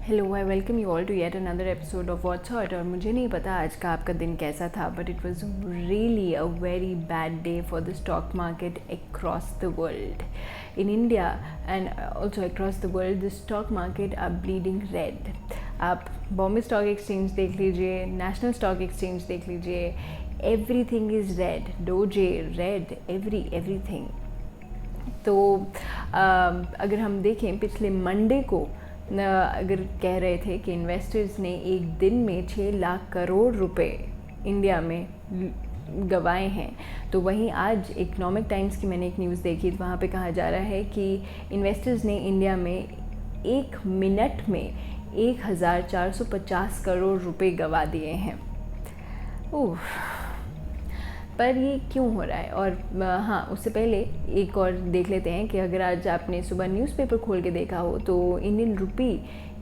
Hello, I welcome you all to yet another episode of what's hot. और मुझे नहीं पता आज का आपका दिन कैसा था, but it was really a very bad day for the stock market across the world. In India and also across the world the stock market are bleeding red. आप बॉम्बे स्टॉक एक्सचेंज देख लीजिए, नेशनल स्टॉक एक्सचेंज देख लीजिए, everything is red. Doge red, everything. तो अगर हम देखें पिछले मंडे को अगर कह रहे थे कि इन्वेस्टर्स ने एक दिन में 6 लाख करोड़ रुपए इंडिया में गंवाए हैं, तो वहीं आज इकोनॉमिक टाइम्स की मैंने एक न्यूज़ देखी, वहाँ पे कहा जा रहा है कि इन्वेस्टर्स ने इंडिया में 1 मिनट में 1450 करोड़ रुपए गंवा दिए हैं. ओह, पर ये क्यों हो रहा है? और हाँ, उससे पहले एक और देख लेते हैं कि अगर आज आपने सुबह न्यूज़पेपर खोल के देखा हो तो इंडियन रुपी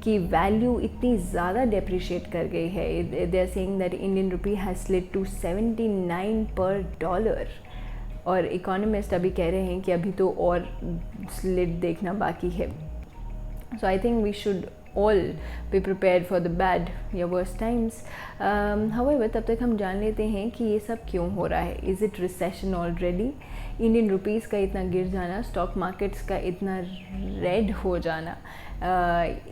की वैल्यू इतनी ज़्यादा डेप्रिशिएट कर गई है. They are saying that Indian rupee has slid to 79 per dollar. और इकोनॉमिस्ट अभी कह रहे हैं कि अभी तो और स्लिड देखना बाकी है. So I think we should all be prepared for the bad या worst times. However, तब तक हम जान लेते हैं कि ये सब क्यों हो रहा है. Is it recession already? Indian rupees का इतना गिर जाना, स्टॉक मार्केट्स का इतना रेड हो जाना,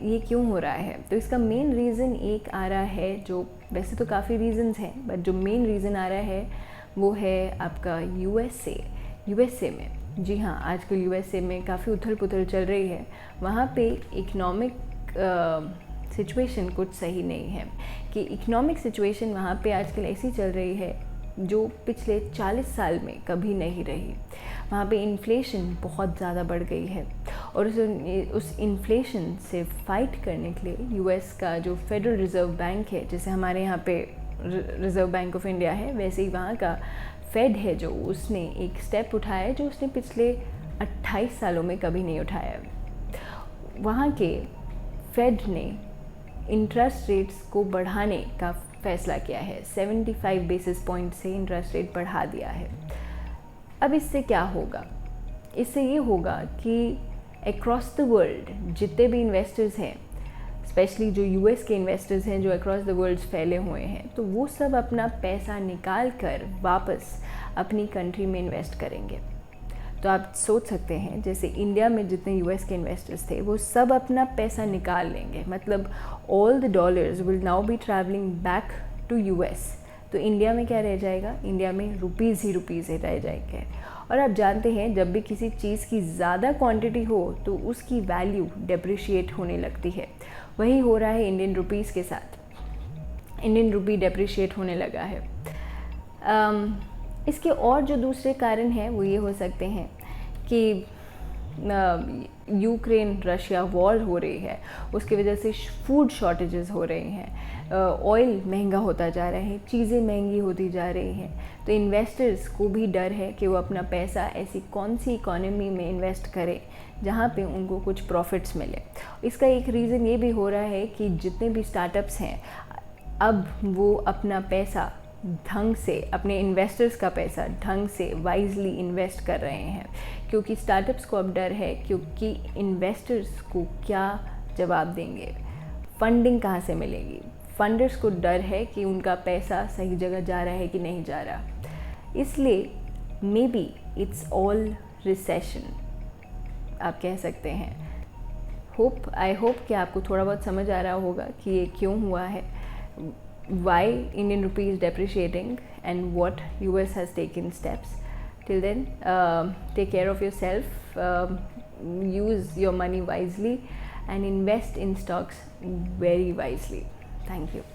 ये क्यों हो रहा है? तो इसका मेन रीज़न एक आ रहा है, जो वैसे तो काफ़ी रीज़न्स हैं, बट जो मेन रीज़न आ रहा है वो है आपका यूएसए में. जी हाँ, आजकल यूएसए में काफ़ी उथल पुथल चल रही है. वहाँ पे इकोनॉमिक सिचुएशन कुछ सही नहीं है. कि इकोनॉमिक सिचुएशन वहाँ पे आजकल ऐसी चल रही है जो पिछले 40 साल में कभी नहीं रही. वहाँ पे इन्फ्लेशन बहुत ज़्यादा बढ़ गई है, और उस इन्फ्लेशन से फाइट करने के लिए यूएस का जो फेडरल रिज़र्व बैंक है, जैसे हमारे यहाँ पे रिज़र्व बैंक ऑफ इंडिया है, वैसे ही वहाँ का फेड है, जो उसने एक स्टेप उठाया है जो उसने पिछले 28 सालों में कभी नहीं उठाया. वहाँ के फेड ने इंटरेस्ट रेट्स को बढ़ाने का फ़ैसला किया है. 75 बेसिस पॉइंट से इंटरेस्ट रेट बढ़ा दिया है. अब इससे क्या होगा? इससे ये होगा कि अक्रॉस द वर्ल्ड जितने भी इन्वेस्टर्स हैं, स्पेशली जो यूएस के इन्वेस्टर्स हैं जो अक्रॉस द वर्ल्ड फैले हुए हैं, तो वो सब अपना पैसा निकाल कर वापस अपनी कंट्री में इन्वेस्ट करेंगे. तो आप सोच सकते हैं, जैसे इंडिया में जितने यूएस के इन्वेस्टर्स थे वो सब अपना पैसा निकाल लेंगे. मतलब all the dollars will now be travelling back to US. तो इंडिया में क्या रह जाएगा? इंडिया में रुपीज़ ही रह जाएंगे. और आप जानते हैं, जब भी किसी चीज़ की ज़्यादा क्वांटिटी हो तो उसकी वैल्यू डेप्रिशिएट होने लगती है. वही हो रहा है इंडियन रुपीज़ के साथ. इंडियन रुपी डेप्रिशिएट होने लगा है. इसके और जो दूसरे कारण हैं वो ये हो सकते हैं कि यूक्रेन रशिया वॉर हो रही है, उसकी वजह से फूड शॉर्टेजेस हो रही हैं, ऑयल महंगा होता जा रहा है, चीज़ें महंगी होती जा रही हैं. तो इन्वेस्टर्स को भी डर है कि वो अपना पैसा ऐसी कौन सी इकोनॉमी में इन्वेस्ट करें जहाँ पे उनको कुछ प्रॉफिट्स मिले. इसका एक रीज़न ये भी हो रहा है कि जितने भी स्टार्टअप्स हैं, अब वो अपना पैसा ढंग से, अपने इन्वेस्टर्स का पैसा ढंग से वाइजली इन्वेस्ट कर रहे हैं. क्योंकि स्टार्टअप्स को अब डर है, क्योंकि इन्वेस्टर्स को क्या जवाब देंगे, फंडिंग कहाँ से मिलेगी. फंडर्स को डर है कि उनका पैसा सही जगह जा रहा है कि नहीं जा रहा. इसलिए may be it's all recession आप कह सकते हैं. आई होप कि आपको थोड़ा बहुत समझ आ रहा होगा कि ये क्यों हुआ है, why Indian rupee is depreciating, and what US has taken steps. Till then, take care of yourself, use your money wisely, and invest in stocks very wisely. Thank you.